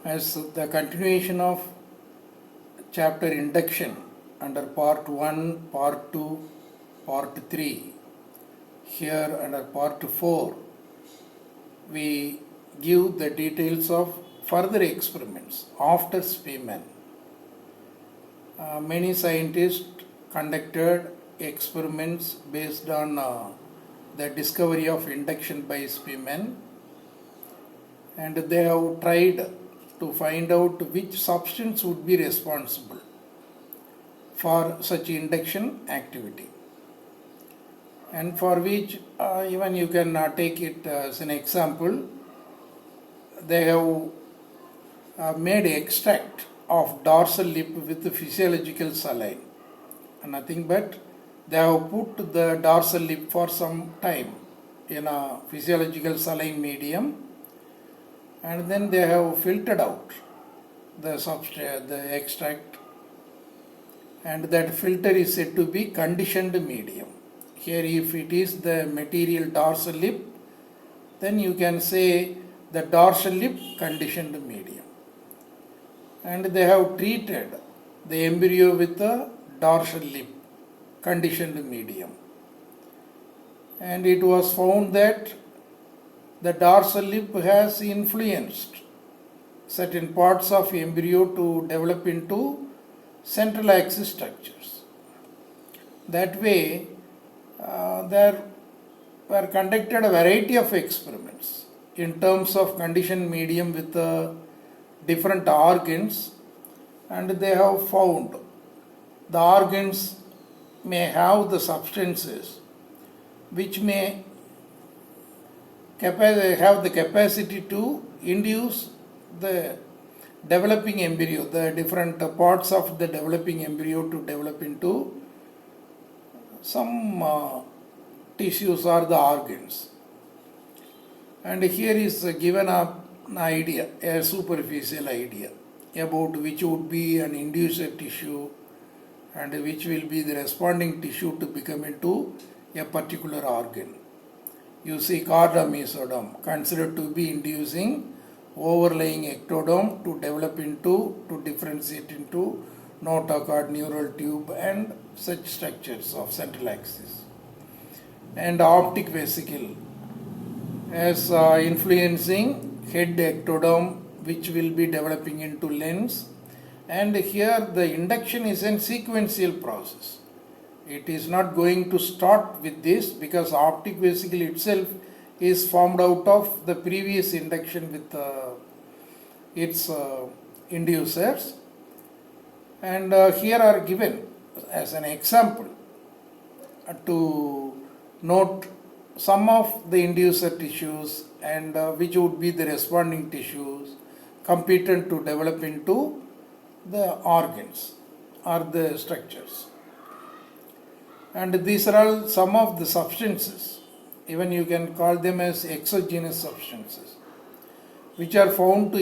As the continuation of chapter induction under part 1, part 2, part 3, here under part 4, we give the details of further experiments after Spearman. Many scientists conducted experiments based on the discovery of induction by Spearman, and they have tried to find out which substance would be responsible for such induction activity, and for which even you can take it as an example. They have made extract of dorsal lip with physiological saline, nothing but they have put the dorsal lip for some time in a physiological saline medium, and then they have filtered out the substrate, the extract, and that filter is said to be conditioned medium. Here, if it is the material dorsal lip, then you can say the dorsal lip conditioned medium. And they have treated the embryo with the dorsal lip conditioned medium. And it was found that the dorsal lip has influenced certain parts of embryo to develop into central axis structures. That way, there were conducted a variety of experiments in terms of conditioned medium with different organs, and they have found the organs may have the substances which may have the capacity to induce the developing embryo, the different parts of the developing embryo to develop into some tissues or the organs. And here is given an idea, a superficial idea about which would be an inducer tissue and which will be the responding tissue to become into a particular organ. You see chorda mesodome considered to be inducing overlying ectoderm to develop into, to differentiate into notochord, neural tube and such structures of central axis. And optic vesicle as influencing head ectoderm which will be developing into lens. And here the induction is a sequential process. It is not going to start with this because optic vesicle itself is formed out of the previous induction with its inducers. And here are given as an example to note some of the inducer tissues and which would be the responding tissues competent to develop into the organs or the structures. And these are all some of the substances, even you can call them as exogenous substances, which are found to